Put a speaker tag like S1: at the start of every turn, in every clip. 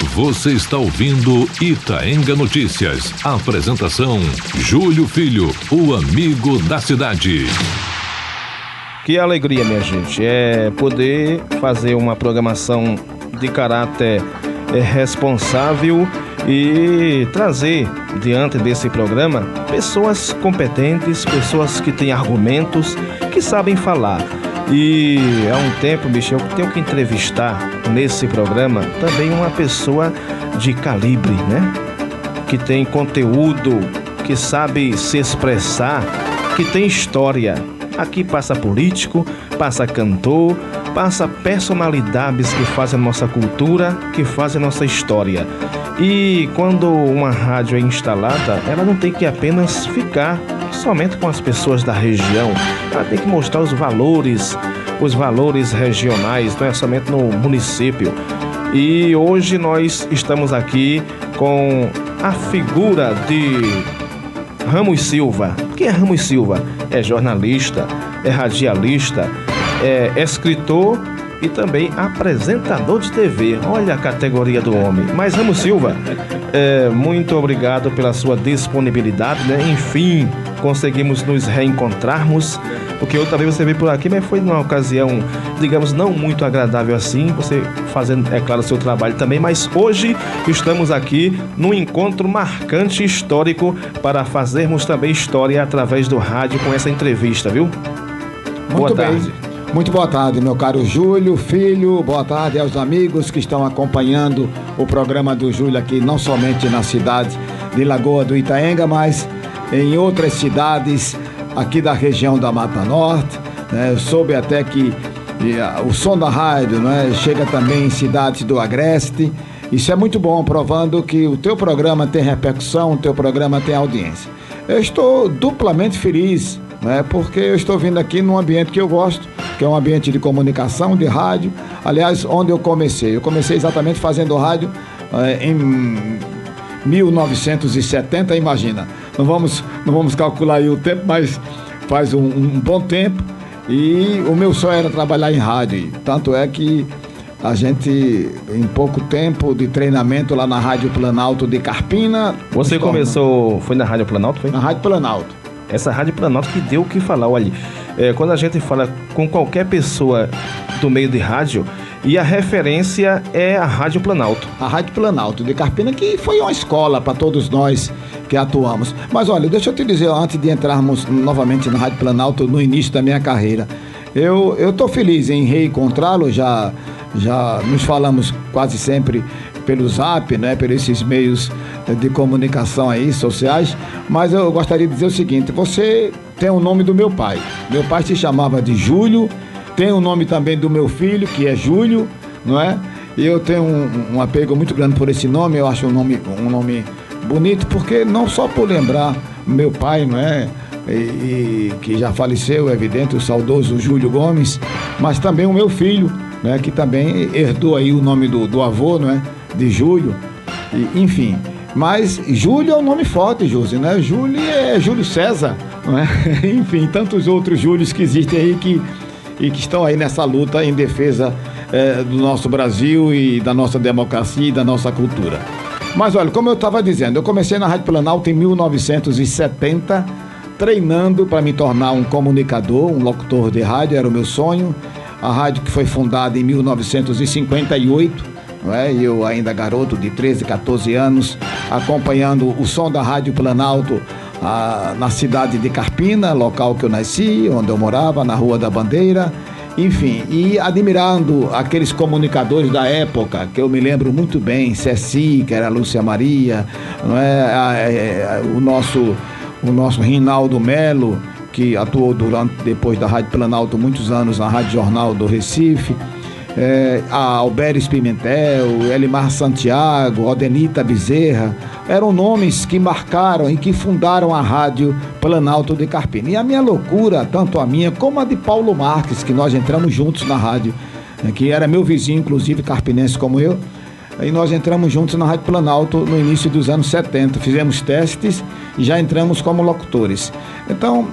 S1: Você está ouvindo Itaenga Notícias. Apresentação: Júlio Filho, o amigo da cidade.
S2: Que alegria, minha gente, é poder fazer uma programação de caráter responsável e trazer diante desse programa pessoas competentes, pessoas que têm argumentos, que sabem falar. E há um tempo, bicho, eu tenho que entrevistar nesse programa também uma pessoa de calibre, né? Que tem conteúdo, que sabe se expressar, que tem história. Aqui passa político, passa cantor, passa personalidades que fazem a nossa cultura, que fazem a nossa história. E quando uma rádio é instalada, ela não tem que apenas ficar somente com as pessoas da região. Ela tem que mostrar os valores regionais, não é somente no município. E hoje nós estamos aqui com a figura de Ramos Silva. Quem é Ramos Silva? É jornalista, é radialista, é escritor e também apresentador de TV. Olha a categoria do homem. Mas Ramos Silva, muito obrigado pela sua disponibilidade, né? Enfim, conseguimos nos reencontrarmos, porque outra vez você veio por aqui, mas foi numa ocasião, digamos, não muito agradável assim, você fazendo, é claro, o seu trabalho também, mas hoje estamos aqui num encontro marcante, histórico, para fazermos também história através do rádio com essa entrevista, viu?
S3: Muito bem. Boa tarde. Muito boa tarde, meu caro Júlio Filho, boa tarde aos amigos que estão acompanhando o programa do Júlio aqui, não somente na cidade de Lagoa do Itaenga, mas em outras cidades aqui da região da Mata Norte, né? Eu soube até que o som da rádio, né, chega também em cidades do Agreste. Isso é muito bom, provando que o teu programa tem repercussão, o teu programa tem audiência. Eu estou duplamente feliz, né, porque eu estou vindo aqui num ambiente que eu gosto, que é um ambiente de comunicação, de rádio. Aliás, onde eu comecei exatamente fazendo rádio em 1970, imagina. Não vamos calcular aí o tempo, mas faz um bom tempo. E o meu sonho era trabalhar em rádio. Tanto é que a gente, em pouco tempo de treinamento lá na Rádio Planalto de Carpina...
S2: Você começou, foi na Rádio Planalto, foi?
S3: Na Rádio Planalto.
S2: Essa Rádio Planalto que deu o que falar, olha, quando a gente fala com qualquer pessoa do meio de rádio, e a referência é a Rádio Planalto.
S3: A Rádio Planalto de Carpina, que foi uma escola para todos nós que atuamos. Mas olha, deixa eu te dizer, antes de entrarmos novamente na Rádio Planalto, no início da minha carreira, eu estou feliz em reencontrá-lo, já nos falamos quase sempre pelo Zap, né, por esses meios de comunicação aí, sociais, mas eu gostaria de dizer o seguinte: você tem o nome do meu pai. Meu pai se chamava de Júlio, tem o nome também do meu filho, que é Júlio, não é? E eu tenho um apego muito grande por esse nome, eu acho um nome bonito, porque não só por lembrar meu pai, não é? E que já faleceu, é evidente, o saudoso Júlio Gomes, mas também o meu filho, né, que também herdou aí o nome do avô, não é? De Júlio, e, enfim. Mas Júlio é um nome forte, Júlio, né? Júlio é Júlio César, não é? Enfim, tantos outros Júlios que existem aí que estão aí nessa luta em defesa do nosso Brasil e da nossa democracia e da nossa cultura. Mas olha, como eu estava dizendo, eu comecei na Rádio Planalto em 1970, treinando para me tornar um comunicador, um locutor de rádio, era o meu sonho. A rádio que foi fundada em 1958, não é? E eu ainda garoto de 13, 14 anos, acompanhando o som da Rádio Planalto na cidade de Carpina, local que eu nasci, onde eu morava, na Rua da Bandeira, enfim, e admirando aqueles comunicadores da época, que eu me lembro muito bem, Ceci, que era a Lúcia Maria, não é? O nosso Rinaldo Melo, que atuou depois da Rádio Planalto muitos anos na Rádio Jornal do Recife, a Alberes Pimentel, Elimar Santiago, Odenita Bezerra, eram nomes que marcaram e que fundaram a Rádio Planalto de Carpina. E a minha loucura, tanto a minha como a de Paulo Marques, que nós entramos juntos na rádio, que era meu vizinho, inclusive, carpinense como eu, e nós entramos juntos na Rádio Planalto no início dos anos 70, fizemos testes e já entramos como locutores. Então,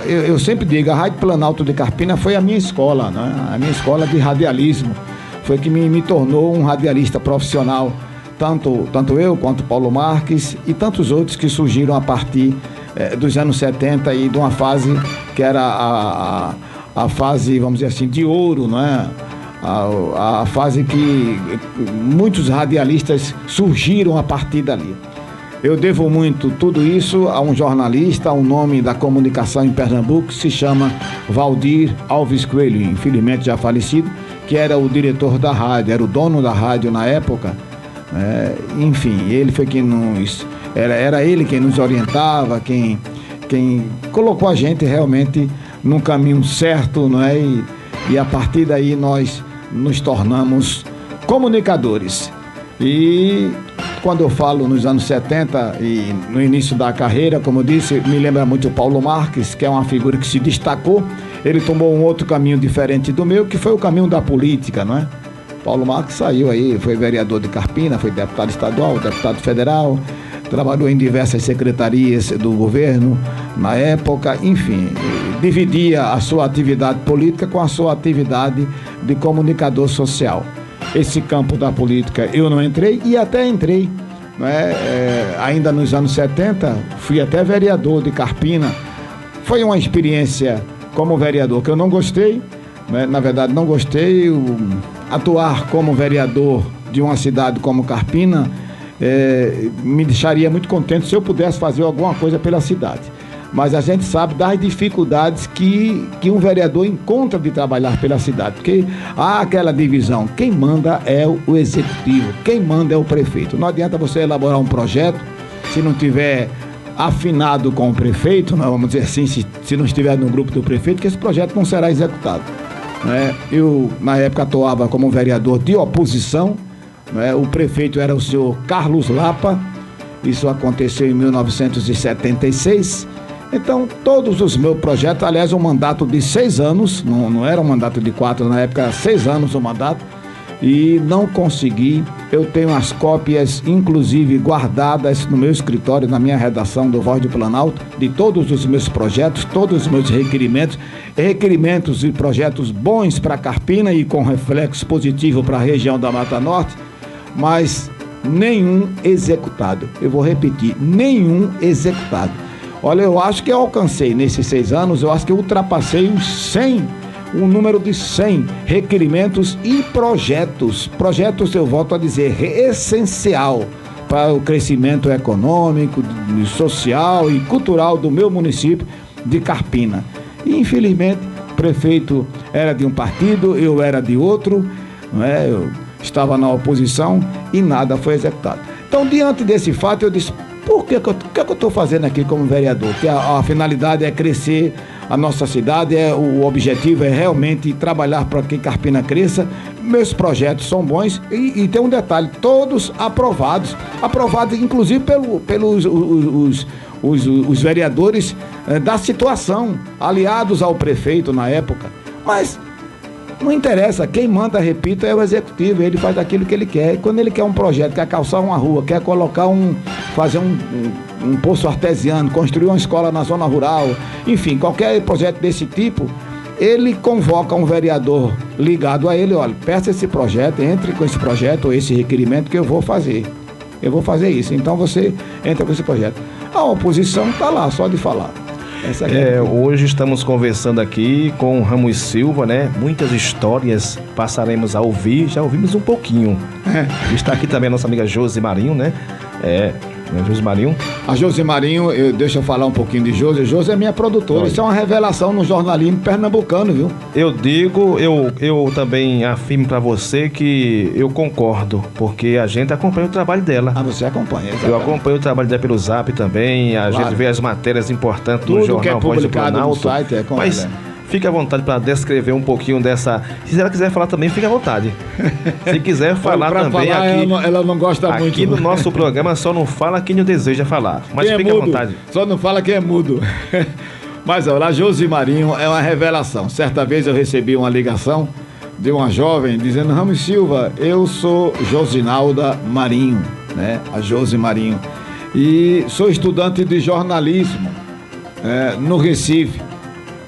S3: eu sempre digo, a Rádio Planalto de Carpina foi a minha escola, né? A minha escola de radialismo. foi que me tornou um radialista profissional, tanto eu quanto Paulo Marques e tantos outros que surgiram a partir dos anos 70 e de uma fase que era a fase, vamos dizer assim, de ouro, não é? A fase que muitos radialistas surgiram a partir dali. Eu devo muito tudo isso a um jornalista, um nome da comunicação em Pernambuco, que se chama Valdir Alves Coelho, infelizmente já falecido, que era o diretor da rádio, era o dono da rádio na época. Enfim, ele foi quem era ele quem nos orientava, quem colocou a gente realmente num caminho certo, não é? E a partir daí nós nos tornamos comunicadores. E quando eu falo nos anos 70 e no início da carreira, como eu disse, me lembra muito o Paulo Marques, que é uma figura que se destacou. Ele tomou um outro caminho diferente do meu, que foi o caminho da política, não é? Paulo Marques saiu aí, foi vereador de Carpina, foi deputado estadual, deputado federal, trabalhou em diversas secretarias do governo na época, enfim, dividia a sua atividade política com a sua atividade de comunicador social. Esse campo da política eu não entrei e até entrei, não é? Ainda nos anos 70, fui até vereador de Carpina. Foi uma experiência como vereador que eu não gostei, né? Na verdade não gostei. Atuar como vereador de uma cidade como Carpina me deixaria muito contente se eu pudesse fazer alguma coisa pela cidade. Mas a gente sabe das dificuldades que um vereador encontra de trabalhar pela cidade, porque há aquela divisão, quem manda é o executivo, quem manda é o prefeito. Não adianta você elaborar um projeto se não tiver afinado com o prefeito, vamos dizer assim, se não estiver no grupo do prefeito, que esse projeto não será executado. Eu, na época, atuava como vereador de oposição, o prefeito era o senhor Carlos Lapa, isso aconteceu em 1976. Então, todos os meus projetos, aliás, um mandato de 6 anos, não era um mandato de 4, na época era 6 anos o mandato, e não consegui. Eu tenho as cópias, inclusive, guardadas no meu escritório, na minha redação do Voz do Planalto, de todos os meus projetos, todos os meus requerimentos e projetos bons para Carpina e com reflexo positivo para a região da Mata Norte, mas nenhum executado. Eu vou repetir, nenhum executado. Olha, eu acho que eu alcancei nesses 6 anos, eu acho que eu ultrapassei o número de 100 requerimentos e projetos. Projetos, eu volto a dizer, essencial para o crescimento econômico, social e cultural do meu município de Carpina. E, infelizmente, o prefeito era de um partido, eu era de outro, eu estava na oposição e nada foi executado. Então, diante desse fato, eu disse, por que eu estou fazendo aqui como vereador? Que a finalidade é crescer a nossa cidade, o objetivo é realmente trabalhar para que Carpina cresça. Meus projetos são bons e tem um detalhe, todos aprovados inclusive pelos os vereadores da situação, aliados ao prefeito na época. Mas não interessa, quem manda, repito, é o executivo, ele faz aquilo que ele quer. Quando ele quer um projeto, quer calçar uma rua, quer colocar fazer um poço artesiano, construir uma escola na zona rural, enfim, qualquer projeto desse tipo, ele convoca um vereador ligado a ele, olha, peça esse projeto, entre com esse projeto ou esse requerimento que eu vou fazer isso, então você entra com esse projeto. A oposição está lá, só de falar.
S2: Hoje estamos conversando aqui com o Ramos Silva, né? Muitas histórias passaremos a ouvir, já ouvimos um pouquinho. Está aqui também a nossa amiga Josi Marinho, né? Josi Marinho.
S3: A Josi Marinho, deixa eu falar um pouquinho de Josi. Josi é minha produtora. Isso é uma revelação no jornalismo pernambucano, viu?
S2: Eu digo, eu também afirmo para você que eu concordo, porque a gente acompanha o trabalho dela.
S3: Você acompanha, exatamente.
S2: Eu acompanho o trabalho dela pelo Zap também, a gente vê as matérias importantes
S3: tudo
S2: no jornal
S3: que é
S2: Voz do Planalto.
S3: No site é com
S2: mas
S3: ela.
S2: Fique à vontade para descrever um pouquinho dessa. Se ela quiser falar também, fique à vontade. Se quiser falar também
S3: falar,
S2: aqui.
S3: Ela não gosta
S2: aqui
S3: muito.
S2: Aqui no nosso programa só não fala quem não deseja falar. Mas
S3: quem
S2: fique
S3: à
S2: vontade.
S3: Só não fala quem é mudo. Mas olha, a Josi Marinho é uma revelação. Certa vez eu recebi uma ligação de uma jovem dizendo: Ramos Silva, eu sou Josinalda Marinho, né? A Josi Marinho. E sou estudante de jornalismo no Recife.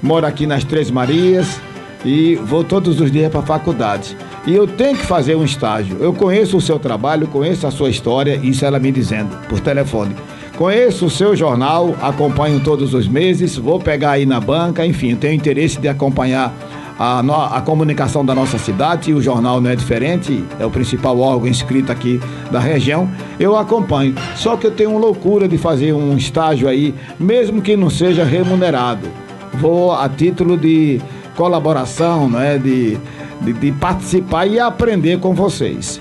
S3: Moro aqui nas Três Marias e vou todos os dias para a faculdade. e eu tenho que fazer um estágio. Eu conheço o seu trabalho, conheço a sua história, isso ela me dizendo por telefone. Conheço o seu jornal, acompanho todos os meses, vou pegar aí na banca, enfim, tenho interesse de acompanhar a comunicação da nossa cidade, e o jornal não é diferente, é o principal órgão inscrito aqui da região, eu acompanho. Só que eu tenho uma loucura de fazer um estágio aí, mesmo que não seja remunerado. Vou a título de colaboração, né, de participar e aprender com vocês.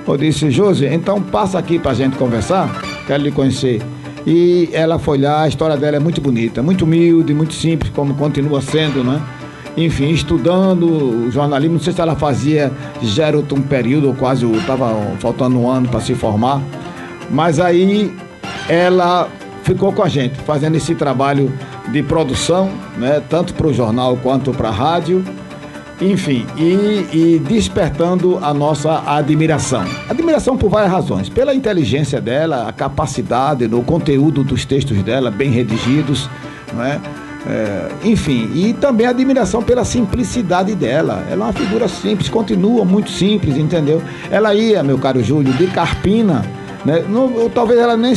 S3: Eu disse: Josi, então passa aqui pra gente conversar, quero lhe conhecer. E ela foi lá, a história dela é muito bonita, muito humilde, muito simples, como continua sendo, né? Enfim, estudando jornalismo, não sei se ela fazia, já era um período, ou quase, estava faltando um ano para se formar, mas aí ela ficou com a gente, fazendo esse trabalho de produção, né, tanto para o jornal quanto para a rádio, enfim, e despertando a nossa admiração. Admiração por várias razões, pela inteligência dela, a capacidade, o conteúdo dos textos dela, bem redigidos, não é? Enfim, e também a admiração pela simplicidade dela. Ela é uma figura simples, continua muito simples, entendeu? Ela ia, meu caro Júlio, de Carpina, né? Talvez ela nem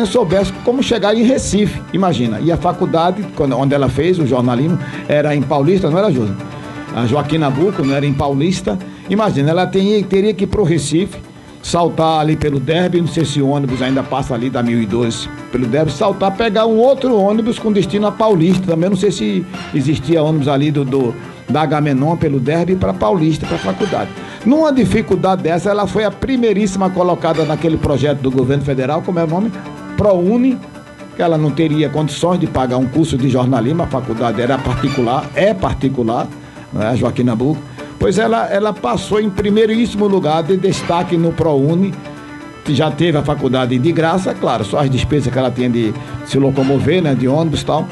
S3: soubesse como chegar em Recife, imagina. E a faculdade, onde ela fez o jornalismo, era em Paulista, não era, Júlio? A Joaquim Nabuco, não era em Paulista. Imagina, ela teria que ir para o Recife, saltar ali pelo Derby, não sei se o ônibus ainda passa ali da 1012 pelo Derby, saltar, pegar um outro ônibus com destino a Paulista, também não sei se existia ônibus ali da Agamenon pelo Derby para Paulista, para a faculdade. Numa dificuldade dessa, ela foi a primeiríssima colocada naquele projeto do governo federal, como é o nome? ProUni, que ela não teria condições de pagar um curso de jornalismo, a faculdade era particular, não é, a Joaquim Nabuco. Pois ela passou em primeiríssimo lugar de destaque no ProUni, que já teve a faculdade de graça, claro, só as despesas que ela tinha de se locomover, né, de ônibus e tal.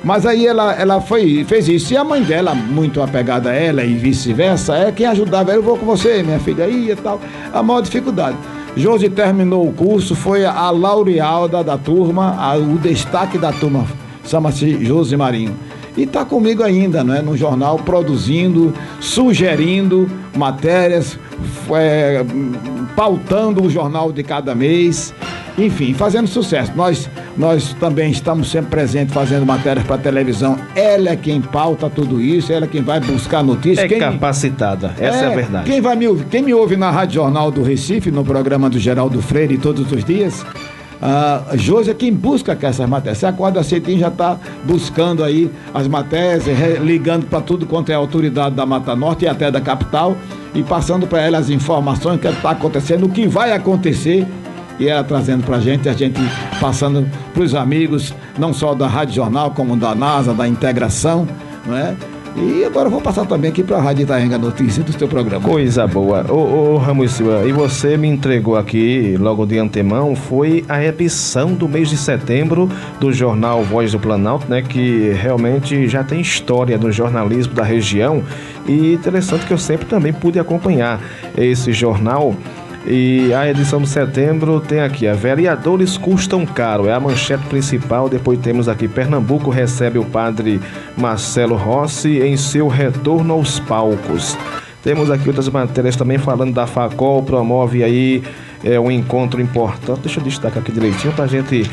S3: Mas aí ela fez isso. E a mãe dela, muito apegada a ela e vice-versa, é quem ajudava. Eu vou com você, minha filha, aí e tal. A maior dificuldade. Josi terminou o curso, foi a laureada da turma, o destaque da turma, chama-se Josi Marinho. E está comigo ainda, né, no jornal, produzindo, sugerindo matérias, pautando o jornal de cada mês, enfim, fazendo sucesso. Nós também estamos sempre presentes fazendo matérias para televisão. Ela é quem pauta tudo isso, ela é quem vai buscar notícias.
S2: Capacitada, essa é a verdade.
S3: Quem me ouve na Rádio Jornal do Recife, no programa do Geraldo Freire todos os dias, Josi é quem busca essas matérias. Você acorda cedinho, já está buscando aí as matérias, ligando para tudo quanto é autoridade da Mata Norte e até da capital, e passando para ela as informações que está acontecendo, o que vai acontecer, e ela trazendo para a gente passando para os amigos, não só da Rádio Jornal, como da NASA, da Integração, não é? E agora eu vou passar também aqui para a Rádio Itaenga Notícias do seu programa.
S2: Coisa boa. Ô Ramos Silva, e você me entregou aqui, logo de antemão, foi a edição do mês de setembro do jornal Voz do Planalto, né? Que realmente já tem história no jornalismo da região. E interessante que eu sempre também pude acompanhar esse jornal. E a edição de setembro tem aqui: vereadores custam caro, é a manchete principal. Depois temos aqui: Pernambuco recebe o padre Marcelo Rossi em seu retorno aos palcos. Temos aqui outras matérias também falando da Facol, promove aí um encontro importante. Deixa eu destacar aqui direitinho para a gente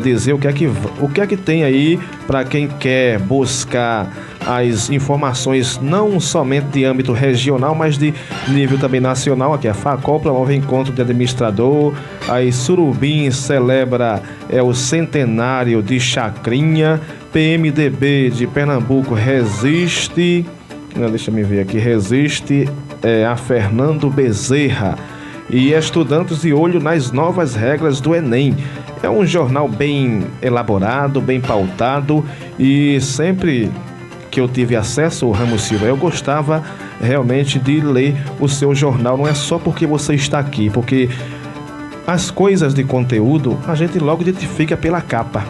S2: dizer o que é que tem aí para quem quer buscar as informações não somente de âmbito regional, mas de nível também nacional. Aqui a Facol promove encontro de administrador. Aí Surubim celebra o centenário de Chacrinha. PMDB de Pernambuco resiste. Deixa eu ver aqui. Resiste a Fernando Bezerra. E estudantes de olho nas novas regras do Enem. É um jornal bem elaborado, bem pautado, e sempre que eu tive acesso, Ramos Silva, eu gostava realmente de ler o seu jornal. Não é só porque você está aqui, porque as coisas de conteúdo a gente logo identifica pela capa.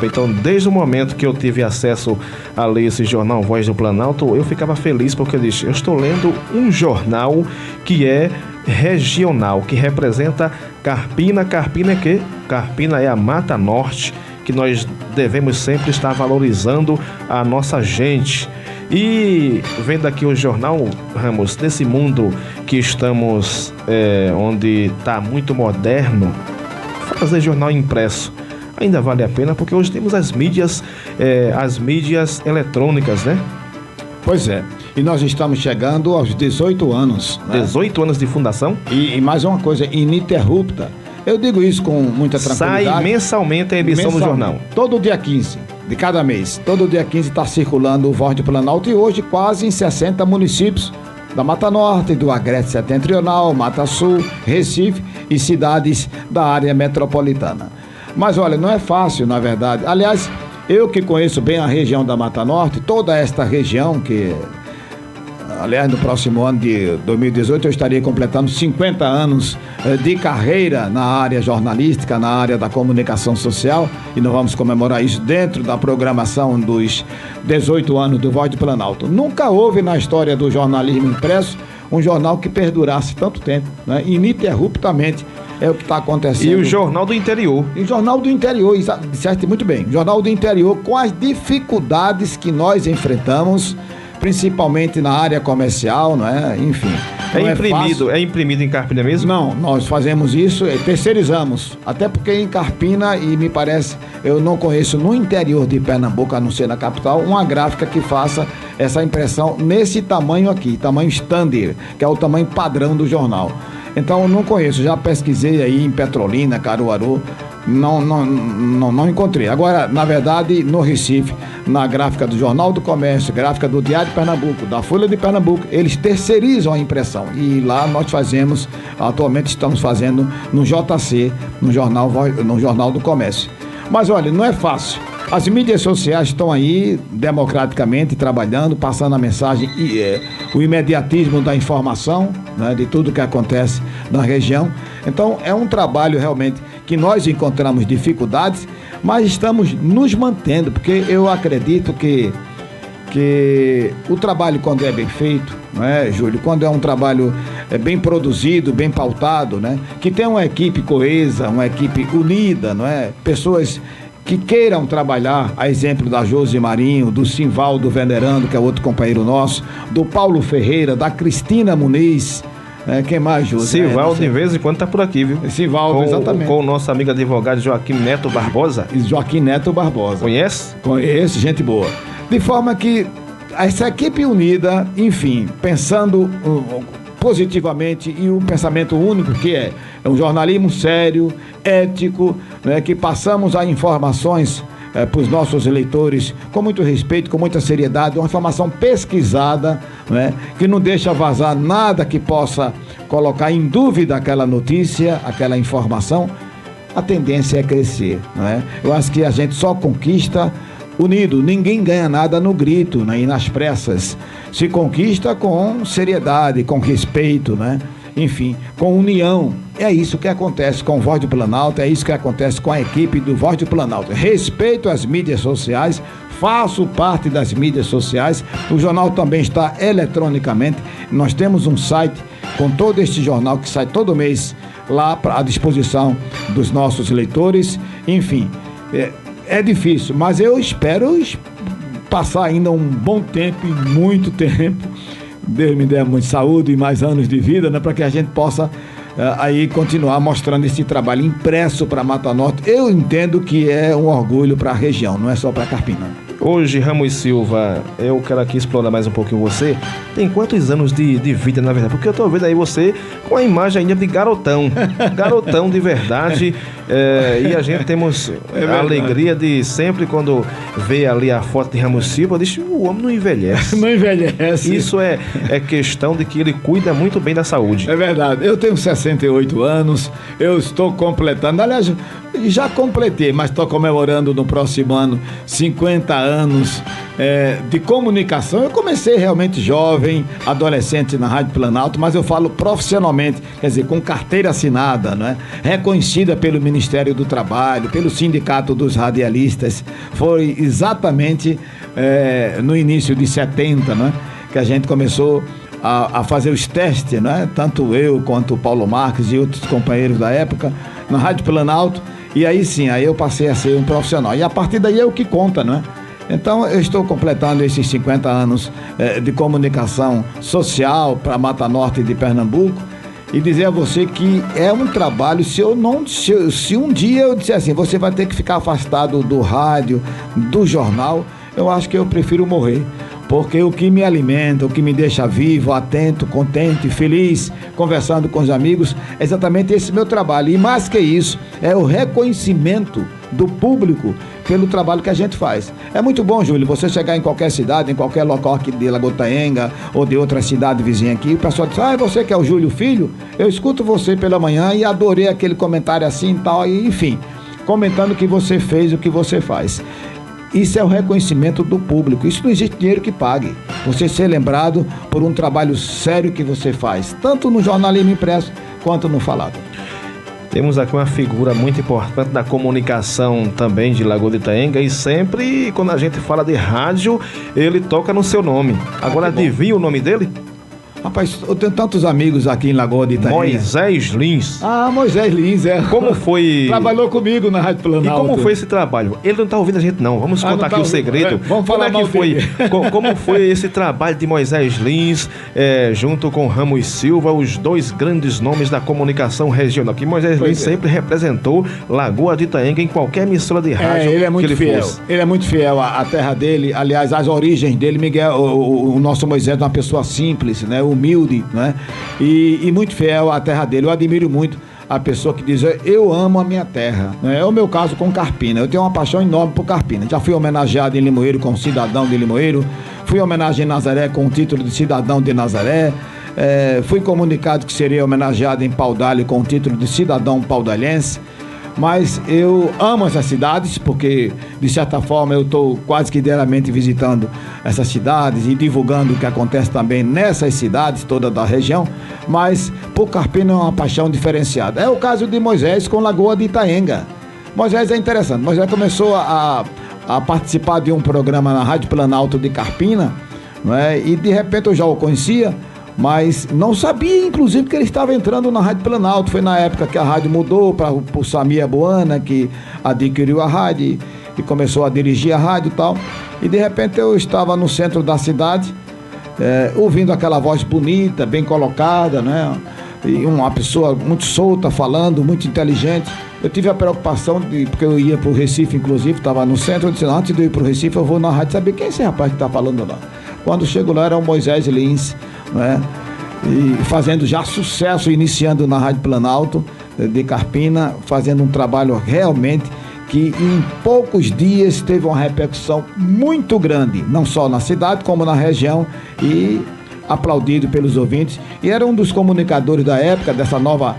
S2: Então, desde o momento que eu tive acesso a ler esse jornal Voz do Planalto, eu ficava feliz, porque eu estou lendo um jornal que é regional, que representa Carpina. Carpina é quê? Carpina é a Mata Norte, que nós devemos sempre estar valorizando a nossa gente. E vendo aqui o jornal, Ramos, nesse mundo que estamos, onde está muito moderno, fazer jornal impresso ainda vale a pena, porque hoje temos as mídias eletrônicas, né?
S3: Pois é. E nós estamos chegando aos 18 anos. Né?
S2: 18 anos de fundação.
S3: E mais uma coisa ininterrupta. Eu digo isso com muita tranquilidade.
S2: Sai mensalmente a emissão do jornal.
S3: Todo dia 15 de cada mês. Todo dia 15 está circulando o Voz do Planalto, e hoje quase em 60 municípios da Mata Norte, do Agreste Setentrional, Mata Sul, Recife e cidades da área metropolitana. Mas olha, não é fácil, na verdade. Aliás, eu que conheço bem a região da Mata Norte, toda esta região que... Aliás, no próximo ano de 2018 eu estaria completando 50 anos de carreira na área jornalística, na área da comunicação social, e nós vamos comemorar isso dentro da programação dos 18 anos do Voz do Planalto. Nunca houve na história do jornalismo impresso um jornal que perdurasse tanto tempo, né? Ininterruptamente. É o que está acontecendo.
S2: E o Jornal do Interior.
S3: E o Jornal do Interior, disseste muito bem. Jornal do Interior, com as dificuldades que nós enfrentamos, principalmente na área comercial, não é? Enfim.
S2: É imprimido em Carpina mesmo?
S3: Não, nós fazemos isso, terceirizamos. Até porque em Carpina, e me parece, eu não conheço no interior de Pernambuco, a não ser na capital, uma gráfica que faça essa impressão nesse tamanho aqui, tamanho standard, que é o tamanho padrão do jornal. Então eu não conheço, já pesquisei aí em Petrolina, Caruaru, não encontrei. Agora, na verdade, no Recife, na gráfica do Jornal do Comércio, gráfica do Diário de Pernambuco, da Folha de Pernambuco, eles terceirizam a impressão. E lá nós fazemos, atualmente estamos fazendo no JC, no Jornal do Comércio. Mas olha, não é fácil. As mídias sociais estão aí democraticamente trabalhando, passando a mensagem e o imediatismo da informação, né, de tudo que acontece na região. Então é um trabalho realmente que nós encontramos dificuldades, mas estamos nos mantendo, porque eu acredito que o trabalho, quando é bem feito, né, Júlio, quando é um trabalho bem produzido, bem pautado, né, que tem uma equipe coesa, uma equipe unida, não é? Pessoas que queiram trabalhar, a exemplo da Josi Marinho, do Simvaldo Venerando, que é outro companheiro nosso, do Paulo Ferreira, da Cristina Muniz, quem mais, Josi?
S2: Simvaldo, de vez em quando, está por aqui, viu?
S3: Simvaldo, exatamente.
S2: Com o nosso amigo advogado Joaquim Neto Barbosa.
S3: Joaquim Neto Barbosa.
S2: Conhece?
S3: Conheço, gente boa. De forma que essa equipe unida, enfim, pensando positivamente, e um pensamento único, que é um jornalismo sério, ético, né, que passamos as informações para os nossos eleitores com muito respeito, com muita seriedade, uma informação pesquisada, né, que não deixa vazar nada que possa colocar em dúvida aquela notícia, aquela informação. A tendência é crescer, né? Eu acho que a gente só conquista unido, ninguém ganha nada no grito, né, e nas pressas. Se conquista com seriedade, com respeito, né? Enfim, com união. É isso que acontece com o Voz do Planalto, é isso que acontece com a equipe do Voz do Planalto. Respeito às mídias sociais, faço parte das mídias sociais, o jornal também está eletronicamente, nós temos um site com todo este jornal que sai todo mês lá à disposição dos nossos leitores. Enfim, é difícil, mas eu espero passar ainda um bom tempo e muito tempo. Deus me dê muita saúde e mais anos de vida, né, para que a gente possa aí continuar mostrando esse trabalho impresso para Mata Norte. Eu entendo que é um orgulho para a região, não é só para Carpina.
S2: Hoje, Ramos Silva, eu quero aqui explorar mais um pouquinho você. Tem quantos anos de vida, na verdade? Porque eu tô vendo aí você com a imagem ainda de garotão. Garotão de verdade. E a gente temos a alegria de sempre, quando vê ali a foto de Ramos Silva, diz: o homem não envelhece.
S3: Não envelhece.
S2: Isso é questão de que ele cuida muito bem da saúde.
S3: É verdade. Eu tenho 68 anos, eu estou completando, aliás, já completei, mas estou comemorando no próximo ano 50 anos de comunicação. Eu comecei realmente jovem, adolescente na Rádio Planalto, mas eu falo profissionalmente, quer dizer, com carteira assinada, não é? Reconhecida pelo Ministério do Trabalho, pelo Sindicato dos Radialistas. Foi exatamente no início de 70, não é? Que a gente começou a fazer os testes, não é? Tanto eu quanto o Paulo Marques e outros companheiros da época, na Rádio Planalto. E aí sim, aí eu passei a ser um profissional. E a partir daí é o que conta, não é? Então, eu estou completando esses 50 anos de comunicação social para Mata Norte de Pernambuco e dizer a você que é um trabalho, se um dia eu disser assim, você vai ter que ficar afastado do rádio, do jornal, eu acho que eu prefiro morrer. Porque o que me alimenta, o que me deixa vivo, atento, contente, feliz, conversando com os amigos, é exatamente esse meu trabalho. E mais que isso, é o reconhecimento do público pelo trabalho que a gente faz. É muito bom, Júlio, você chegar em qualquer cidade, em qualquer local aqui de Lagoa do Itaenga ou de outra cidade vizinha aqui, o pessoal diz, você que é o Júlio Filho? Eu escuto você pela manhã e adorei aquele comentário assim e tal, e, enfim, comentando que você fez, o que você faz. Isso é o reconhecimento do público. Isso não existe dinheiro que pague. Você ser lembrado por um trabalho sério que você faz, tanto no jornalismo impresso quanto no falado.
S2: Temos aqui uma figura muito importante da comunicação também de Lagoa do Itaenga e sempre, quando a gente fala de rádio, ele toca no seu nome. Agora, adivinha o nome dele?
S3: Rapaz, eu tenho tantos amigos aqui em Lagoa de Itaenga.
S2: Moisés Lins.
S3: Moisés Lins,
S2: Como foi?
S3: Trabalhou comigo na Rádio Planalto.
S2: E como foi esse trabalho? Ele não está ouvindo a gente, não. Vamos contar aqui o segredo.
S3: Vamos falar
S2: como é que foi? Como foi esse trabalho de Moisés Lins, junto com Ramos Silva, os dois grandes nomes da comunicação regional? Que Moisés Lins sempre representou Lagoa de Itaenga em qualquer emissora de rádio.
S3: Ele é muito
S2: que ele
S3: fiel.
S2: fosse.
S3: Ele é muito fiel à terra dele. Aliás, às origens dele. Miguel, o nosso Moisés é uma pessoa simples, né? Humilde, né? E muito fiel à terra dele. Eu admiro muito a pessoa que diz, eu amo a minha terra, né? É o meu caso com Carpina. Eu tenho uma paixão enorme por Carpina. Já fui homenageado em Limoeiro como cidadão de Limoeiro, fui homenageado em Nazaré com o título de cidadão de Nazaré, fui comunicado que seria homenageado em Paudalho com o título de cidadão paudalhense. Mas eu amo essas cidades porque, de certa forma, eu estou quase que diariamente visitando essas cidades e divulgando o que acontece também nessas cidades, toda da região. Mas por Carpina é uma paixão diferenciada. É o caso de Moisés com Lagoa de Itaenga. Moisés é interessante. Moisés começou a participar de um programa na Rádio Planalto de Carpina, né? E de repente eu já o conhecia, mas não sabia, inclusive, que ele estava entrando na Rádio Planalto. Foi na época que a rádio mudou para o Samir Buana, que adquiriu a rádio e começou a dirigir a rádio e tal. E de repente eu estava no centro da cidade, ouvindo aquela voz bonita, bem colocada, né? E uma pessoa muito solta, falando, muito inteligente. Eu tive a preocupação porque eu ia para o Recife, inclusive, estava no centro. Eu disse, antes de eu ir para o Recife, eu vou na rádio saber quem é esse rapaz que está falando lá. Quando chego lá, era o Moisés Lins, né? E fazendo já sucesso, iniciando na Rádio Planalto de Carpina, fazendo um trabalho realmente que em poucos dias teve uma repercussão muito grande, não só na cidade como na região, e aplaudido pelos ouvintes. E era um dos comunicadores da época dessa nova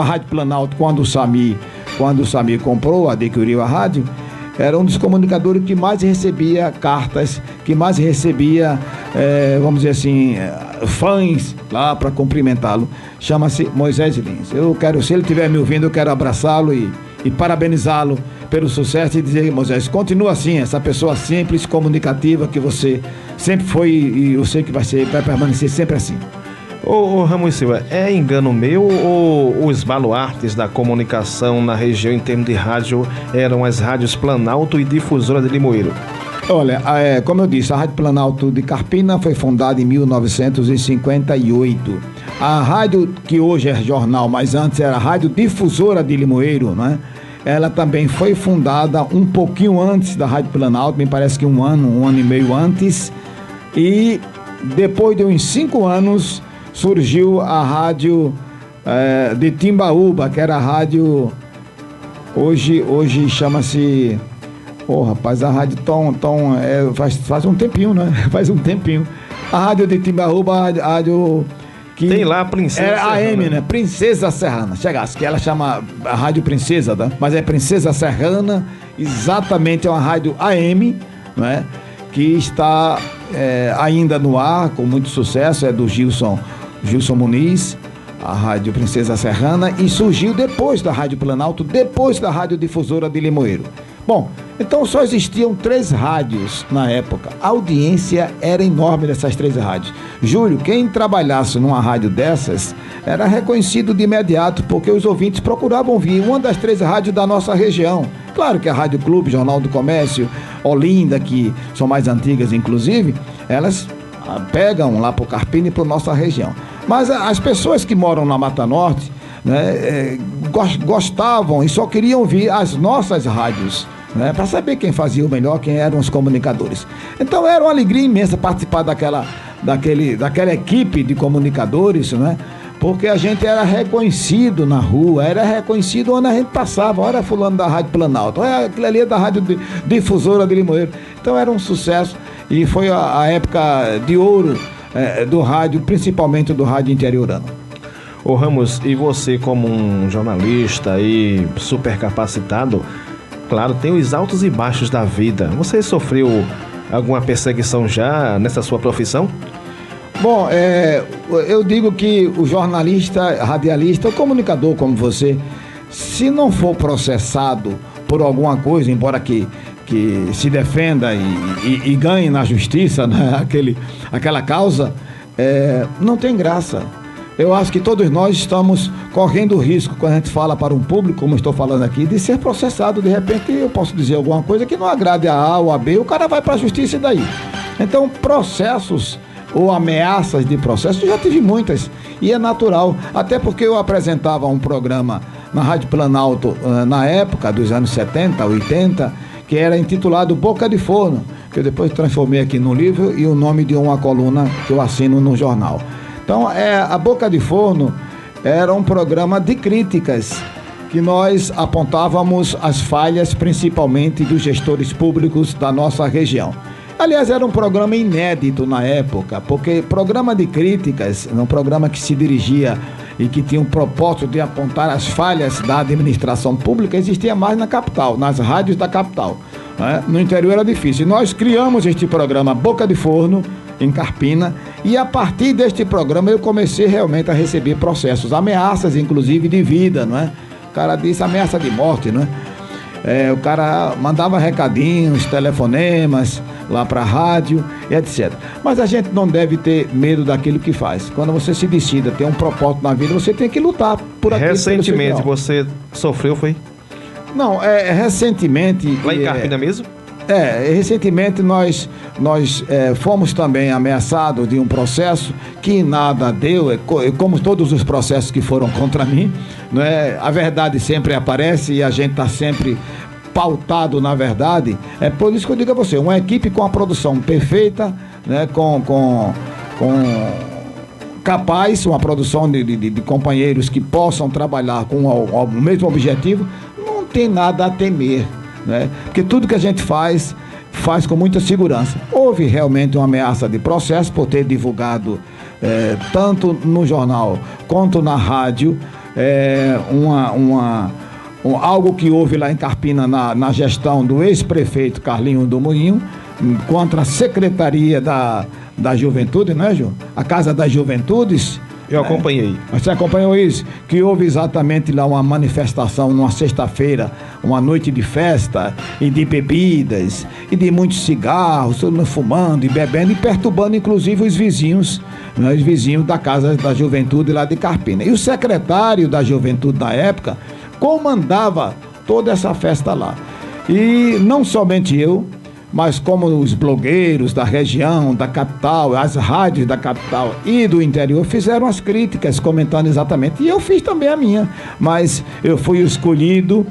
S3: Rádio Planalto, quando o Samir comprou, adquiriu a rádio. Era um dos comunicadores que mais recebia cartas, que mais recebia, vamos dizer assim, fãs lá para cumprimentá-lo. Chama-se Moisés Lins. Se ele estiver me ouvindo, eu quero abraçá-lo e parabenizá-lo pelo sucesso e dizer, Moisés, continua assim, essa pessoa simples, comunicativa que você sempre foi e eu sei que vai permanecer sempre assim.
S2: Ô Ramos Silva, é engano meu ou os baluartes da comunicação na região em termos de rádio eram as rádios Planalto e Difusora de Limoeiro?
S3: Olha, como eu disse, a Rádio Planalto de Carpina foi fundada em 1958. A rádio, que hoje é jornal, mas antes era a Rádio Difusora de Limoeiro, né? Ela também foi fundada um pouquinho antes da Rádio Planalto, me parece que um ano e meio antes. E depois de uns 5 anos, surgiu a rádio de Timbaúba, que era a rádio, hoje chama-se, rapaz, a rádio faz um tempinho, né? Faz um tempinho. A rádio de Timbaúba, a rádio que
S2: tem lá a Princesa
S3: Serrana. AM, né?
S2: Princesa Serrana.
S3: Chegasse, que ela chama a Rádio Princesa, né? Mas é Princesa Serrana, exatamente, é uma rádio AM, né? Que está ainda no ar, com muito sucesso, é do Gilson Muniz, a Rádio Princesa Serrana, e surgiu depois da Rádio Planalto, depois da Rádio Difusora de Limoeiro. Bom, então só existiam 3 rádios na época. A audiência era enorme dessas 3 rádios. Júlio, quem trabalhasse numa rádio dessas era reconhecido de imediato, porque os ouvintes procuravam ouvir uma das 3 rádios da nossa região. Claro que a Rádio Clube, Jornal do Comércio, Olinda, que são mais antigas inclusive, elas pegam lá para o Carpina e para nossa região. Mas as pessoas que moram na Mata Norte, né, gostavam e só queriam ouvir as nossas rádios, né, para saber quem fazia o melhor, quem eram os comunicadores. Então era uma alegria imensa participar daquela equipe de comunicadores, né, porque a gente era reconhecido na rua, era reconhecido onde a gente passava. Olha, fulano da Rádio Planalto, olha, aquilo ali é da Rádio Difusora de Limoeiro. Então era um sucesso e foi a época de ouro do rádio, principalmente do rádio interiorano.
S2: Ô Ramos, e você como um jornalista e super capacitado, claro, tem os altos e baixos da vida. Você sofreu alguma perseguição já nessa sua profissão?
S3: Bom, eu digo que o jornalista, radialista, o comunicador como você, se não for processado por alguma coisa, embora que se defenda e ganhe na justiça, né, aquela causa, não tem graça. Eu acho que todos nós estamos correndo o risco, quando a gente fala para um público, como estou falando aqui, de ser processado. De repente eu posso dizer alguma coisa que não agrade a A ou a B, o cara vai para a justiça e daí. Então, processos ou ameaças de processo, eu já tive muitas, e é natural, até porque eu apresentava um programa na Rádio Planalto, na época dos anos 70, 80, que era intitulado Boca de Forno, que eu depois transformei aqui no livro e o nome de uma coluna que eu assino no jornal. Então, a Boca de Forno era um programa de críticas, que nós apontávamos as falhas, principalmente dos gestores públicos da nossa região. Aliás, era um programa inédito na época, porque programa de críticas, um programa que se dirigia e que tinha o propósito de apontar as falhas da administração pública, existia mais na capital, nas rádios da capital, né? No interior era difícil. Nós criamos este programa Boca de Forno, em Carpina, e a partir deste programa eu comecei realmente a receber processos, ameaças inclusive de vida, não é? O cara disse ameaça de morte, não é? O cara mandava recadinhos, telefonemas lá para a rádio, etc. Mas a gente não deve ter medo daquilo que faz. Quando você se decida ter um propósito na vida, você tem que lutar por aquilo.
S2: Recentemente você sofreu, foi?
S3: Não, recentemente...
S2: Lá em Carpina mesmo?
S3: Recentemente nós fomos também ameaçados de um processo que nada deu, como todos os processos que foram contra mim, não é? A verdade sempre aparece e a gente está sempre pautado na verdade. É por isso que eu digo a você, uma equipe com a produção perfeita, né? com capaz, uma produção de companheiros que possam trabalhar com o mesmo objetivo, não tem nada a temer, né? Porque tudo que a gente faz com muita segurança. Houve realmente uma ameaça de processo por ter divulgado tanto no jornal quanto na rádio algo que houve lá em Carpina na gestão do ex-prefeito Carlinho do Moinho contra a Secretaria da Juventude, não é, Ju? A Casa das Juventudes.
S2: Eu acompanhei.
S3: Você acompanhou isso? Que houve exatamente lá uma manifestação numa sexta-feira, uma noite de festa e de bebidas e de muitos cigarros, todo mundo fumando e bebendo e perturbando inclusive os vizinhos, né, os vizinhos da Casa da Juventude lá de Carpina. E o secretário da Juventude na época comandava toda essa festa lá. E não somente eu, mas como os blogueiros da região, da capital, as rádios da capital e do interior fizeram as críticas, comentando exatamente, e eu fiz também a minha, mas eu fui escolhido,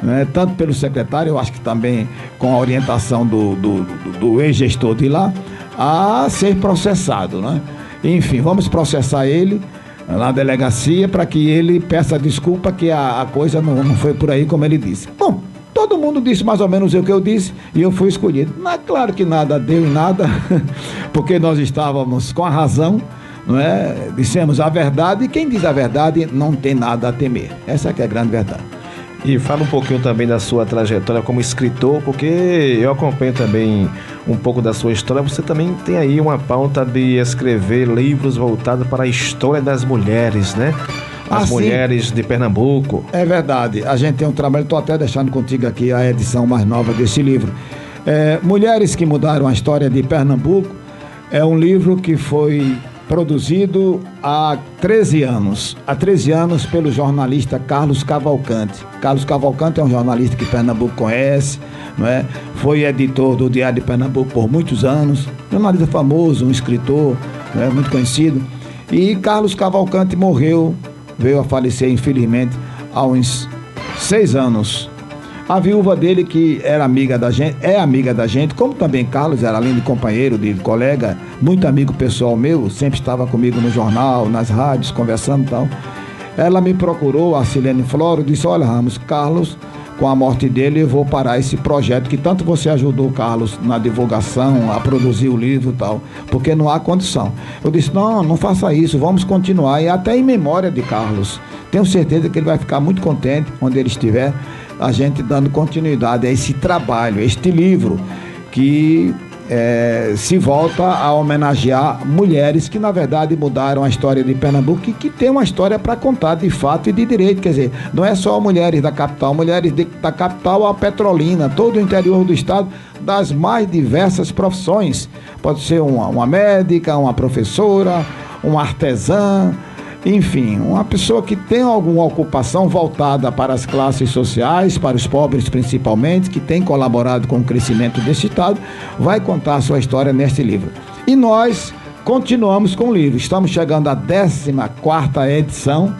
S3: né, tanto pelo secretário, eu acho que também com a orientação do ex-gestor de lá, a ser processado, né? Enfim, vamos processar ele na delegacia para que ele peça desculpa que a coisa não foi por aí como ele disse. Bom, todo mundo disse mais ou menos o que eu disse e eu fui escolhido. Mas claro que nada deu em nada, porque nós estávamos com a razão, não é? Dissemos a verdade e quem diz a verdade não tem nada a temer. Essa que é a grande verdade.
S2: E fala um pouquinho também da sua trajetória como escritor, porque eu acompanho também um pouco da sua história. Você também tem aí uma pauta de escrever livros voltados para a história das mulheres, né? As mulheres de Pernambuco. É verdade, a gente tem um trabalho, estou até deixando contigo aqui a edição mais nova desse livro. Mulheres que Mudaram a História de Pernambuco é um livro que foi
S3: produzido há 13 anos. Há 13 anos pelo jornalista Carlos Cavalcante. Carlos Cavalcante é um jornalista que Pernambuco conhece, não é? Foi editor do Diário de Pernambuco por muitos anos, jornalista famoso, um escritor, não é? Muito conhecido. E Carlos Cavalcante veio a falecer, infelizmente, há uns 6 anos. A viúva dele, que era amiga da gente, é amiga da gente, como também Carlos era, além de companheiro, de colega, muito amigo pessoal meu, sempre estava comigo no jornal, nas rádios, conversando e tal. Ela me procurou, a Silene Floro, disse: olha, Ramos, Carlos, com a morte dele, eu vou parar esse projeto que tanto você ajudou, Carlos, na divulgação, a produzir o livro e tal, porque não há condição. Eu disse: não faça isso, vamos continuar, e até em memória de Carlos. Tenho certeza que ele vai ficar muito contente onde ele estiver, a gente dando continuidade a esse trabalho, a este livro, que se volta a homenagear mulheres que, na verdade, mudaram a história de Pernambuco e que tem uma história para contar de fato e de direito. Quer dizer, não é só mulheres da capital, da capital a Petrolina, todo o interior do estado, das mais diversas profissões. Pode ser uma médica, uma professora, uma artesã, enfim, uma pessoa que tem alguma ocupação voltada para as classes sociais, para os pobres principalmente, que tem colaborado com o crescimento desse estado, vai contar a sua história neste livro. E nós continuamos com o livro. Estamos chegando à 14ª edição,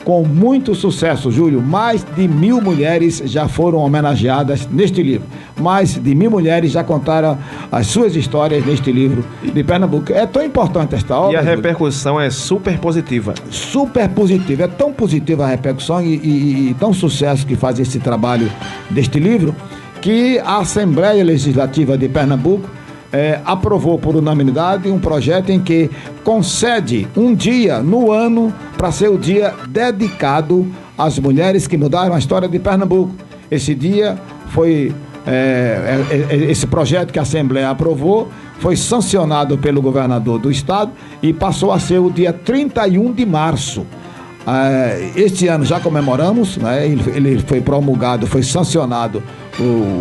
S3: com muito sucesso, Júlio. Mais de 1000 mulheres já foram homenageadas neste livro. Mais de 1000 mulheres já contaram as suas histórias neste livro de Pernambuco. É tão importante esta obra.
S2: E a repercussão é super positiva.
S3: Super positiva. É tão positiva a repercussão e tão sucesso que faz esse trabalho deste livro, que a Assembleia Legislativa de Pernambuco aprovou por unanimidade um projeto em que concede um dia no ano para ser o dia dedicado às mulheres que mudaram a história de Pernambuco. Esse dia foi esse projeto que a Assembleia aprovou foi sancionado pelo governador do estado e passou a ser o dia 31 de março. Este ano já comemoramos, né? Ele foi promulgado, foi sancionado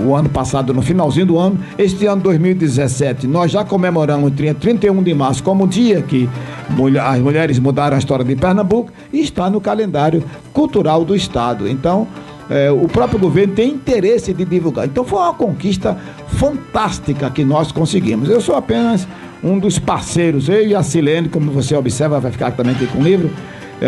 S3: o ano passado, no finalzinho do ano. Este ano, 2017, nós já comemoramos 31 de março como o dia que as mulheres mudaram a história de Pernambuco, e está no calendário cultural do estado. Então, o próprio governo tem interesse de divulgar. Então foi uma conquista fantástica que nós conseguimos. Eu sou apenas um dos parceiros, eu e a Silene, como você observa, vai ficar também aqui com o livro.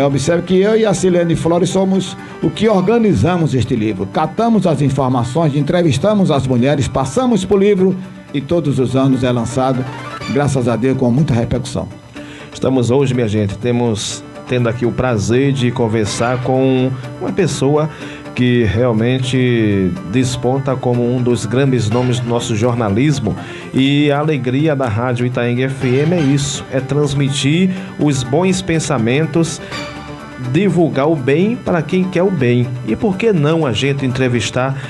S3: Observe que eu e a Silene Flores somos o que organizamos este livro. Catamos as informações, entrevistamos as mulheres, passamos por livro e todos os anos é lançado, graças a Deus, com muita repercussão.
S2: Estamos hoje, minha gente, tendo aqui o prazer de conversar com uma pessoa que realmente desponta como um dos grandes nomes do nosso jornalismo, e a alegria da Rádio Itaenga FM é isso, é transmitir os bons pensamentos, divulgar o bem para quem quer o bem. E por que não a gente entrevistar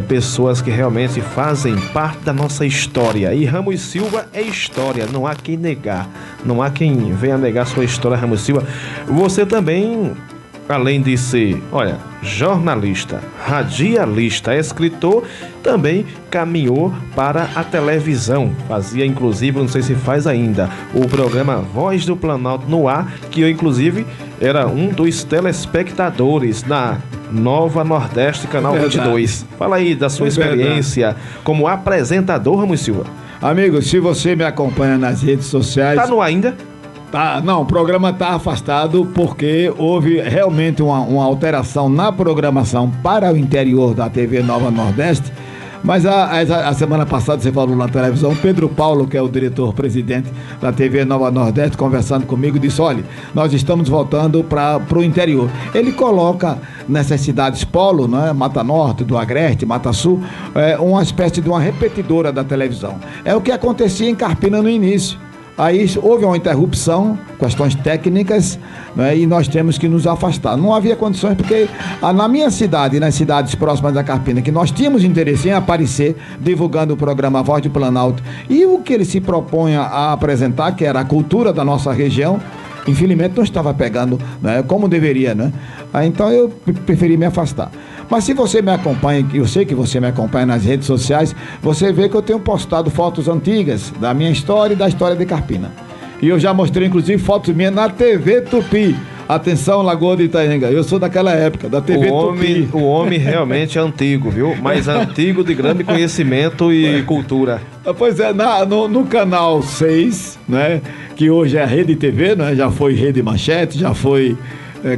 S2: pessoas que realmente fazem parte da nossa história? E Ramos Silva é história, não há quem negar, não há quem venha negar sua história, Ramos Silva. Você também, além de ser, jornalista, radialista, escritor, também caminhou para a televisão. Fazia, inclusive, não sei se faz ainda, o programa Voz do Planalto no ar, que eu, inclusive, era um dos telespectadores na Nova Nordeste, Canal 22. Fala aí da sua experiência como apresentador, Ramos Silva.
S3: Amigo, se você me acompanha nas redes sociais...
S2: Tá no ar ainda?
S3: Não, o programa está afastado porque houve realmente uma alteração na programação para o interior da TV Nova Nordeste. Mas a semana passada você falou na televisão, Pedro Paulo, que é o diretor-presidente da TV Nova Nordeste, conversando comigo, disse: olha, nós estamos voltando para o interior. Ele coloca nessas cidades polo, né, Mata Norte, do Agreste, Mata Sul, uma espécie de uma repetidora da televisão. É o que acontecia em Carpina no início. Aí houve uma interrupção, questões técnicas, né, e nós temos que nos afastar. Não havia condições, porque na minha cidade e nas cidades próximas da Carpina, que nós tínhamos interesse em aparecer, divulgando o programa Voz do Planalto, e o que ele se propunha a apresentar, que era a cultura da nossa região, infelizmente não estava pegando, né, como deveria, né? Então eu preferi me afastar. Mas se você me acompanha, eu sei que você me acompanha nas redes sociais, você vê que eu tenho postado fotos antigas da minha história e da história de Carpina. E eu já mostrei, inclusive, fotos minhas na TV Tupi. Atenção, Lagoa de Itaenga, eu sou daquela época, da TV Tupi.
S2: O homem realmente é antigo, viu? Mas antigo de grande conhecimento e cultura.
S3: Pois é, no canal 6, né? Que hoje é a Rede TV, né? Já foi Rede Manchete, já foi...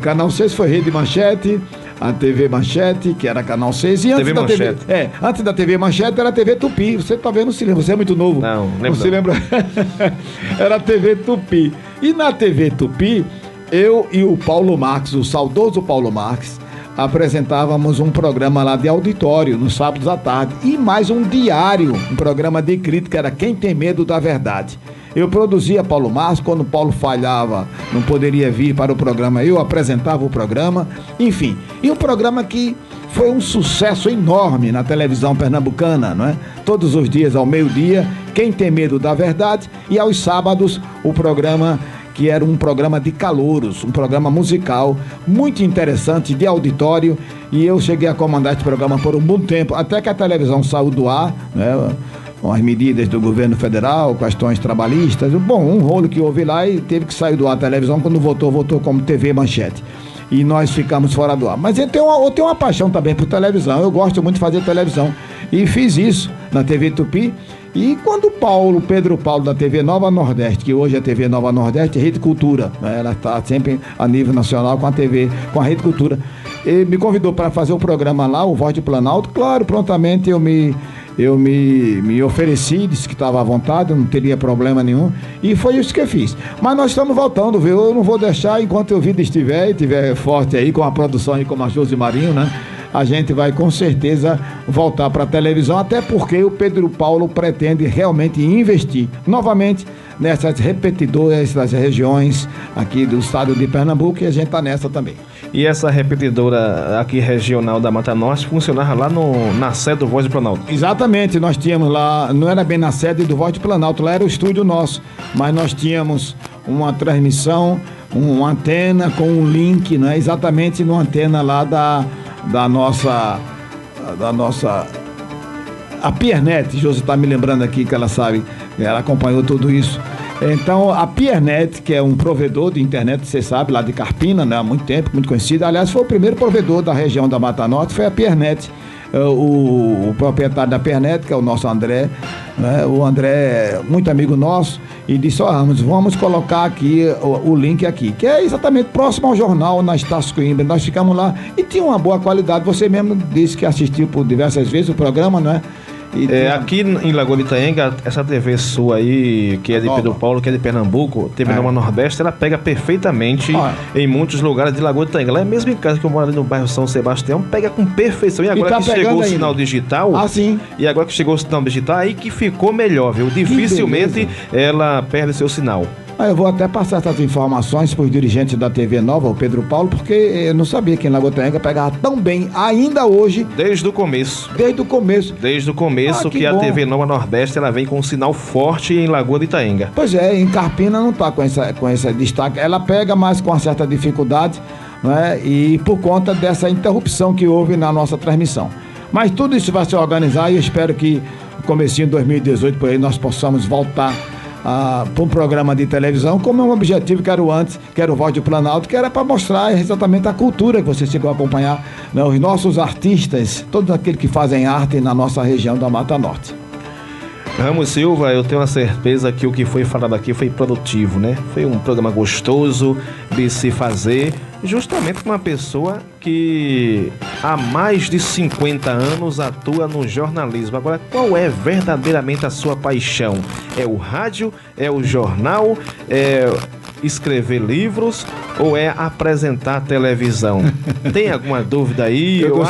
S3: canal 6 foi Rede Manchete, a TV Manchete, que era canal 6. E antes
S2: TV
S3: da
S2: Manchete.
S3: antes da TV Manchete era a TV Tupi. Você talvez não se lembra, você é muito novo.
S2: Não lembro.
S3: Você lembra? Era a TV Tupi. E na TV Tupi, eu e o Paulo Marques, o saudoso Paulo Marques, apresentávamos um programa lá de auditório, nos sábados à tarde. E mais um diário, um programa de crítica, era Quem Tem Medo da Verdade. Eu produzia Paulo Marques, quando o Paulo falhava, não poderia vir para o programa, eu apresentava o programa, enfim. E um programa que foi um sucesso enorme na televisão pernambucana, não é? Todos os dias ao meio-dia, Quem Tem Medo da Verdade, e aos sábados o programa que era um programa de calouros, um programa musical muito interessante, de auditório, e eu cheguei a comandar esse programa por um bom tempo, até que a televisão saiu do ar, né? Com as medidas do governo federal, questões trabalhistas, bom, um rolo que houve lá e teve que sair do ar a televisão. Quando voltou como TV Manchete. E nós ficamos fora do ar. Mas eu tenho uma paixão também por televisão, eu gosto muito de fazer televisão. E fiz isso na TV Tupi. E quando Pedro Paulo da TV Nova Nordeste, que hoje é TV Nova Nordeste, Rede Cultura, né? Ela está sempre a nível nacional com a Rede Cultura, ele me convidou para fazer o programa lá, o Voz de Planalto. Claro, prontamente eu me ofereci, disse que estava à vontade, não teria problema nenhum, e foi isso que eu fiz. Mas nós estamos voltando, viu? Eu não vou deixar, enquanto a vida estiver forte aí, com a produção aí, como a Josi Marinho, né? A gente vai com certeza voltar para a televisão, até porque o Pedro Paulo pretende realmente investir novamente nessas repetidoras das regiões aqui do estado de Pernambuco, e a gente está nessa também.
S2: E essa repetidora aqui regional da Mata Norte funcionava lá na sede do Voz de Planalto?
S3: Exatamente, nós tínhamos lá, não era bem na sede do Voz de Planalto, lá era o estúdio nosso, mas nós tínhamos uma transmissão, uma antena com um link, né, exatamente numa antena lá da nossa a Piernet. Josi está me lembrando aqui que ela sabe, ela acompanhou tudo isso. Então, a Piernet, que é um provedor de internet, você sabe, lá de Carpina, né, há muito tempo, muito conhecida. Aliás, foi o primeiro provedor da região da Mata Norte, foi a Piernet. O proprietário da Piernet, que é o nosso André, né, o André é muito amigo nosso, e disse: vamos colocar aqui o link aqui, que é exatamente próximo ao jornal, na Estácio Coimbra. Nós ficamos lá e tinha uma boa qualidade. Você mesmo disse que assistiu por diversas vezes o programa, não é?
S2: Aqui em Lagoa de Itaenga, essa TV sua aí, que é de Pedro Paulo, que é de Pernambuco, TV Nova Nordeste, ela pega perfeitamente em muitos lugares de Lagoa de Itaenga. Lá é mesmo em casa, que eu moro ali no bairro São Sebastião, pega com perfeição. E agora que chegou o sinal digital, e agora que chegou o sinal digital, aí que ficou melhor, viu? Dificilmente ela perde seu sinal.
S3: Eu vou até passar essas informações para os dirigentes da TV Nova, o Pedro Paulo, porque eu não sabia que em Lagoa de Itaenga pegava tão bem ainda hoje.
S2: Desde o começo.
S3: Desde o começo
S2: que a TV Nova Nordeste ela vem com um sinal forte em Lagoa de Itaenga.
S3: Pois é, em Carpina não está com esse destaque. Ela pega, mas com uma certa dificuldade, né? E por conta dessa interrupção que houve na nossa transmissão. Mas tudo isso vai se organizar, e eu espero que no comecinho de 2018 por aí nós possamos voltar para um programa de televisão, como é um objetivo que era o antes, que era o Voz de Planalto, que era para mostrar exatamente a cultura que você chegou a acompanhar, né? Os nossos artistas, todos aqueles que fazem arte na nossa região da Mata Norte.
S2: Ramos Silva, eu tenho a certeza que o que foi falado aqui foi produtivo, né? Foi um programa gostoso de se fazer, justamente com uma pessoa que há mais de 50 anos atua no jornalismo. Agora, qual é verdadeiramente a sua paixão? É o rádio? É o jornal? É escrever livros? Ou é apresentar televisão? Tem alguma dúvida aí? Eu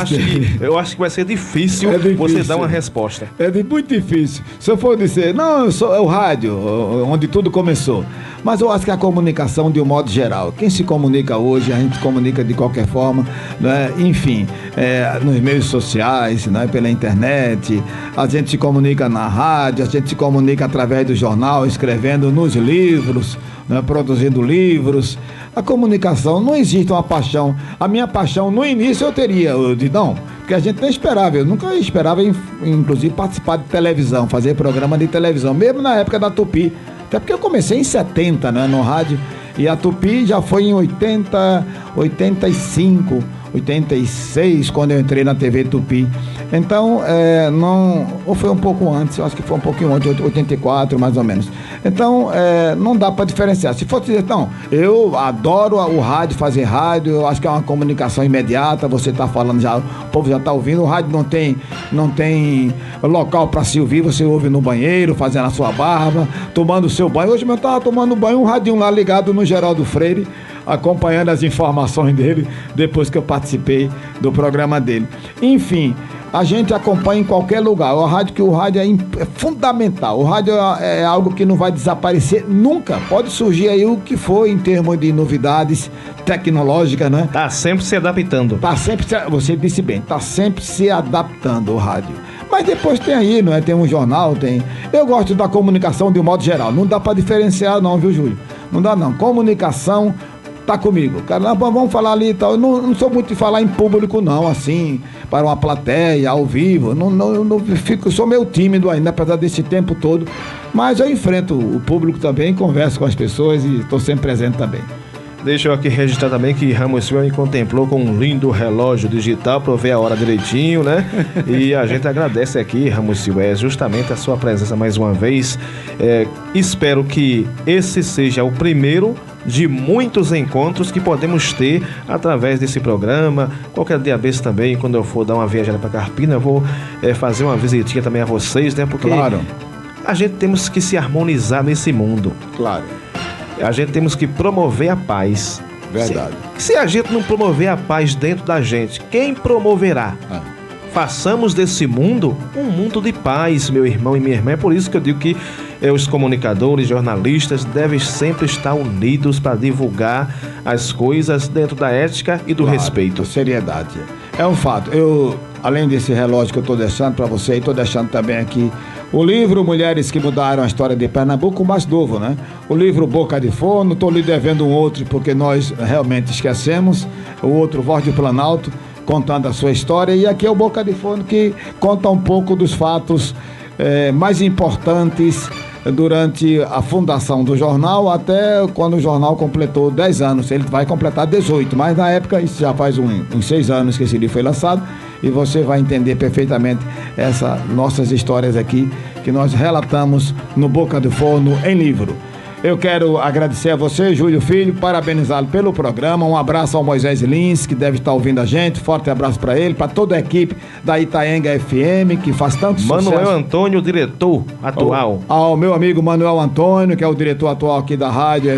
S2: acho que vai ser difícil, você dar uma resposta.
S3: É muito difícil. Se eu for dizer, não, eu sou o rádio, onde tudo começou. Mas eu acho que a comunicação, de um modo geral, quem se comunica hoje, a gente comunica de qualquer forma, né? Enfim, nos meios sociais, né? Pela internet, a gente se comunica na rádio, a gente se comunica através do jornal, escrevendo nos livros, né? Produzindo livros. A comunicação, não existe uma paixão. A minha paixão, no início eu teria, não, porque a gente nem esperava, eu nunca esperava, inclusive, participar de televisão, fazer programa de televisão, mesmo na época da Tupi, Até porque eu comecei em 70, né, no rádio, e a Tupi já foi em 80, 85, 86, quando eu entrei na TV Tupi. Então, não, ou foi um pouco antes, eu acho que foi um pouquinho antes, 84 mais ou menos. Então, não dá para diferenciar. Se fosse dizer, não, eu adoro o rádio, fazer rádio, eu acho que é uma comunicação imediata, você está falando já, o povo já está ouvindo, o rádio não tem local para se ouvir, você ouve no banheiro, fazendo a sua barba, tomando o seu banho. Hoje eu estava tomando banho, um radinho lá ligado no Geraldo Freire, acompanhando as informações dele, depois que eu participei do programa dele. Enfim, a gente acompanha em qualquer lugar. O rádio é fundamental. O rádio é algo que não vai desaparecer nunca. Pode surgir aí o que for em termos de novidades tecnológicas, né?
S2: Tá sempre se adaptando.
S3: Você disse bem, tá sempre se adaptando o rádio. Mas depois tem aí, não é? Tem um jornal, tem... Eu gosto da comunicação de um modo geral. Não dá para diferenciar não, viu, Júlio? Não dá não. Comunicação tá comigo. Cara, vamos falar ali e tal. Eu não sou muito de falar em público, não, assim, para uma plateia, ao vivo. Sou meio tímido ainda, apesar desse tempo todo. Mas eu enfrento o público também, converso com as pessoas e estou sempre presente também.
S2: Deixa eu aqui registrar também que Ramos Silva me contemplou com um lindo relógio digital para eu ver a hora direitinho, né? E a gente agradece aqui, Ramos Silva, justamente a sua presença mais uma vez. Espero que esse seja o primeiro de muitos encontros que podemos ter através desse programa. Qualquer dia desse também, quando eu for dar uma viajada para Carpina, eu vou fazer uma visitinha também a vocês, né? Porque
S3: claro,
S2: a gente temos que se harmonizar nesse mundo.
S3: Claro.
S2: A gente temos que promover a paz.
S3: Verdade.
S2: Se a gente não promover a paz dentro da gente, quem promoverá? Façamos desse mundo um mundo de paz, meu irmão e minha irmã. É por isso que eu digo que os comunicadores, jornalistas devem sempre estar unidos para divulgar as coisas dentro da ética e do respeito.
S3: Seriedade. É um fato. Além desse relógio que eu estou deixando para você, estou deixando também aqui o livro Mulheres que Mudaram a História de Pernambuco, o mais novo, né? O livro Boca de Fono, estou lhe devendo um outro porque nós realmente esquecemos, o outro Voz do Planalto, contando a sua história, e aqui é o Boca de Fono que conta um pouco dos fatos mais importantes durante a fundação do jornal, até quando o jornal completou 10 anos. Ele vai completar 18, mas na época, isso já faz uns 6 anos que esse livro foi lançado, e você vai entender perfeitamente essas nossas histórias aqui, que nós relatamos no Boca do Forno em livro. Eu quero agradecer a você, Júlio Filho, parabenizá-lo pelo programa. Um abraço ao Moisés Lins, que deve estar ouvindo a gente. Forte abraço para ele, para toda a equipe da Itaenga FM, que faz tanto sucesso.
S2: Manuel Antônio, diretor atual.
S3: Ao meu amigo Manuel Antônio, que é o diretor atual aqui da rádio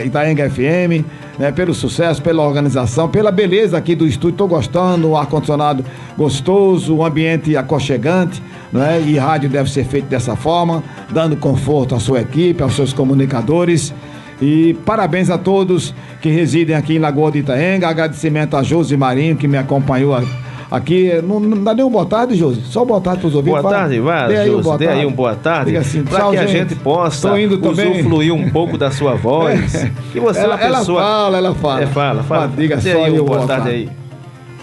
S3: Itaenga FM, né, pelo sucesso, pela organização, pela beleza aqui do estúdio. Estou gostando, o ar-condicionado gostoso, o ambiente aconchegante, né? E rádio deve ser feito dessa forma, dando conforto à sua equipe, aos seus comunicadores. E parabéns a todos que residem aqui em Lagoa de Itaenga. Agradecimento a Josi Marinho, que me acompanhou aqui. Não dá nem um boa tarde, Josi? Só boa tarde para os ouvintes.
S2: Boa tarde, Josi. Dê aí um boa tarde.
S3: Assim,
S2: para que a gente possa usufruir um pouco da sua voz. Que você é uma pessoa...
S3: Ela fala.
S2: Fala.
S3: Diga
S2: Dê
S3: só
S2: aí
S3: um
S2: boa tarde aí.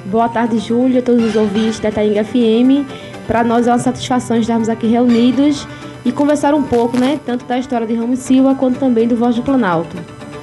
S4: Boa tarde, Júlio, a todos os ouvintes da Itaenga FM. Para nós é uma satisfação estarmos aqui reunidos e conversar um pouco, né? Tanto da história de Ramos Silva quanto também do Voz do Planalto.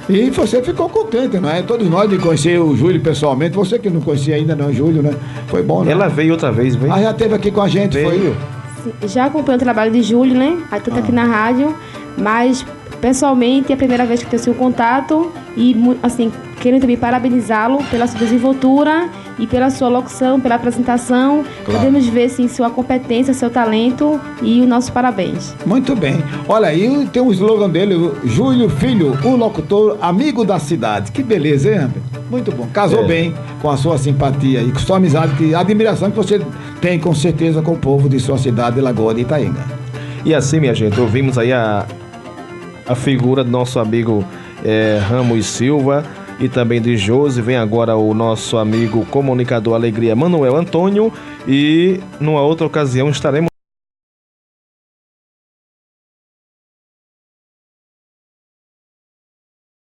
S3: E você ficou contente, não é? Todos nós de conhecer o Júlio pessoalmente. Você que não conhecia ainda não, Júlio, né? Foi bom, né?
S2: Ela veio outra vez, veio?
S3: Já esteve aqui com a gente,
S2: veio.
S4: Sim, já acompanho o trabalho de Júlio, né? Tanto aqui na rádio, mas pessoalmente é a primeira vez que tenho seu contato e, assim, querendo também parabenizá-lo pela sua desenvoltura e pela sua locução, pela apresentação. Claro. Podemos ver, sim, sua competência, seu talento e o nosso parabéns.
S3: Muito bem. Olha, aí tem um slogan dele, Júlio Filho, o locutor amigo da cidade. Que beleza, hein, Ramber? Muito bom. Casou bem com a sua simpatia e com sua amizade, a admiração que você tem, com certeza, com o povo de sua cidade, Lagoa de Itaenga.
S2: E assim, minha gente, ouvimos aí a figura do nosso amigo Ramos Silva e também de Josi. Vem agora o nosso amigo comunicador Alegria, Manuel Antônio, e numa outra ocasião estaremos